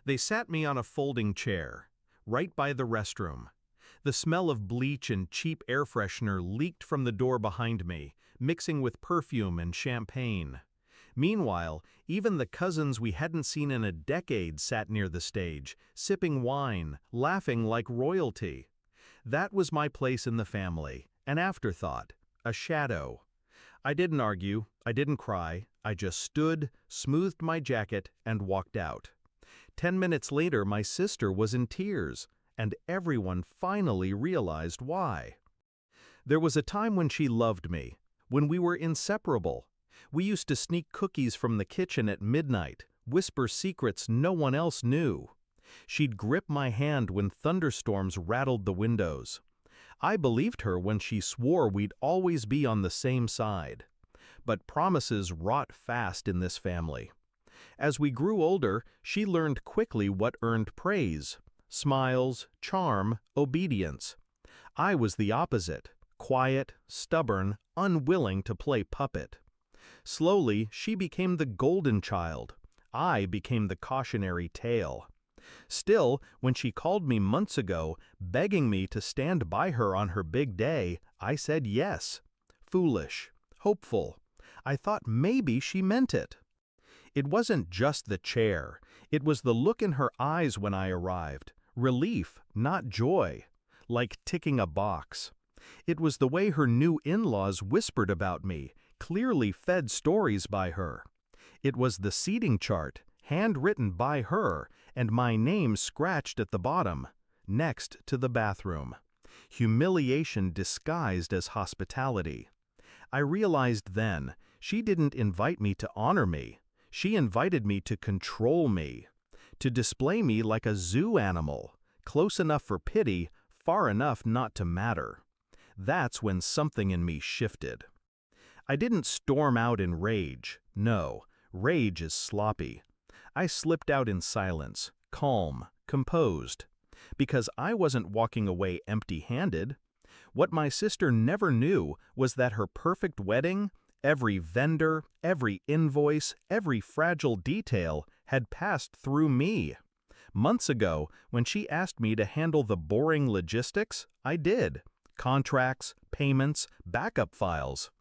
They sat me on a folding chair, right by the restroom. The smell of bleach and cheap air freshener leaked from the door behind me, mixing with perfume and champagne. Meanwhile, even the cousins we hadn't seen in a decade sat near the stage, sipping wine, laughing like royalty. That was my place in the family, an afterthought, a shadow. I didn't argue, I didn't cry, I just stood, smoothed my jacket, and walked out. 10 minutes later, my sister was in tears, and everyone finally realized why. There was a time when she loved me, when we were inseparable. We used to sneak cookies from the kitchen at midnight, whisper secrets no one else knew. She'd grip my hand when thunderstorms rattled the windows. I believed her when she swore we'd always be on the same side. But promises rot fast in this family. As we grew older, she learned quickly what earned praise: smiles, charm, obedience. I was the opposite, quiet, stubborn, unwilling to play puppet. Slowly, she became the golden child. I became the cautionary tale. Still, when she called me months ago, begging me to stand by her on her big day, I said yes. Foolish, hopeful. I thought maybe she meant it. It wasn't just the chair. It was the look in her eyes when I arrived. Relief, not joy. Like ticking a box. It was the way her new in-laws whispered about me, clearly fed stories by her. It was the seating chart, handwritten by her, and my name scratched at the bottom, next to the bathroom. Humiliation disguised as hospitality. I realized then, she didn't invite me to honor me. She invited me to control me, to display me like a zoo animal, close enough for pity, far enough not to matter. That's when something in me shifted. I didn't storm out in rage. No, rage is sloppy. I slipped out in silence, calm, composed, because I wasn't walking away empty-handed. What my sister never knew was that her perfect wedding, every vendor, every invoice, every fragile detail had passed through me. Months ago, when she asked me to handle the boring logistics, I did. Contracts, payments, backup files.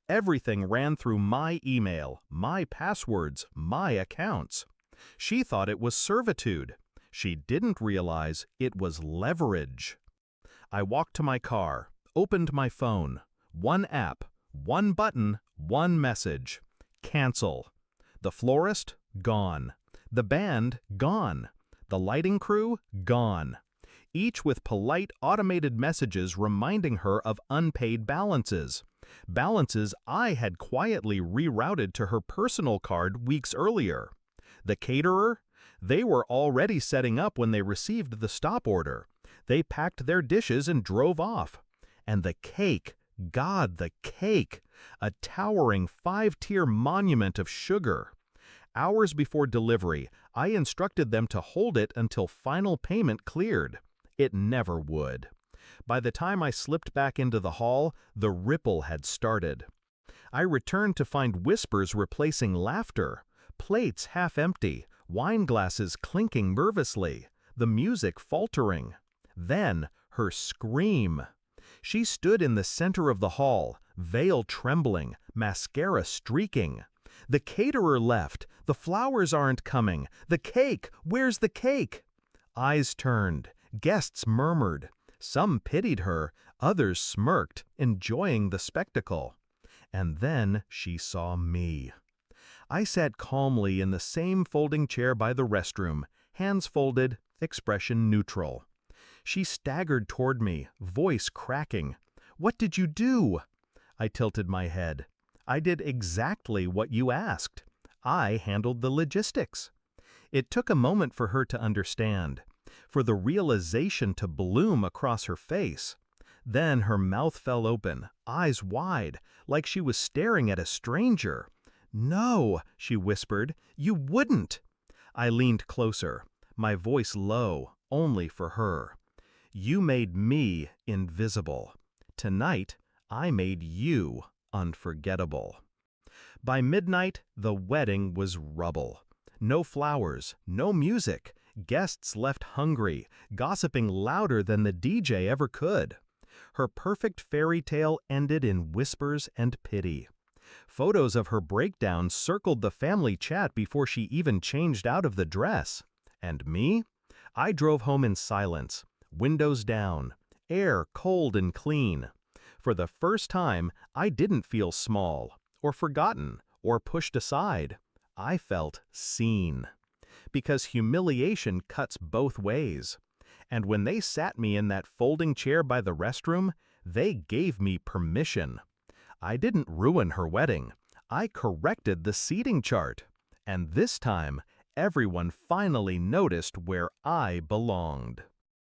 Everything ran through my email, my passwords, my accounts. She thought it was servitude. She didn't realize it was leverage. I walked to my car, opened my phone. One app, one button, one message. Cancel. The florist? Gone. The band? Gone. The lighting crew? Gone. Each with polite automated messages reminding her of unpaid balances. Balances I had quietly rerouted to her personal card weeks earlier. The caterer? They were already setting up when they received the stop order. They packed their dishes and drove off. And the cake, God, the cake! A towering 5-tier monument of sugar. Hours before delivery, I instructed them to hold it until final payment cleared. It never would. By the time I slipped back into the hall, the ripple had started. I returned to find whispers replacing laughter, plates half empty, wine glasses clinking nervously, the music faltering. Then, her scream. She stood in the center of the hall, veil trembling, mascara streaking. The caterer left. The flowers aren't coming. The cake! Where's the cake? Eyes turned. Guests murmured. Some pitied her, others smirked, enjoying the spectacle. And then she saw me. I sat calmly in the same folding chair by the restroom, hands folded, expression neutral. She staggered toward me, voice cracking. "What did you do?" I tilted my head. "I did exactly what you asked. I handled the logistics." It took a moment for her to understand, for the realization to bloom across her face. Then her mouth fell open, eyes wide, like she was staring at a stranger. "No," she whispered, "you wouldn't." I leaned closer, my voice low, only for her. "You made me invisible. Tonight, I made you unforgettable." By midnight, the wedding was rubble. No flowers, no music, Guests left hungry, gossiping louder than the DJ ever could. Her perfect fairy tale ended in whispers and pity. Photos of her breakdown circled the family chat before she even changed out of the dress. And me? I drove home in silence, windows down, air cold and clean. For the first time, I didn't feel small, or forgotten, or pushed aside. I felt seen. Because humiliation cuts both ways. And when they sat me in that folding chair by the restroom, they gave me permission. I didn't ruin her wedding. I corrected the seating chart. And this time, everyone finally noticed where I belonged.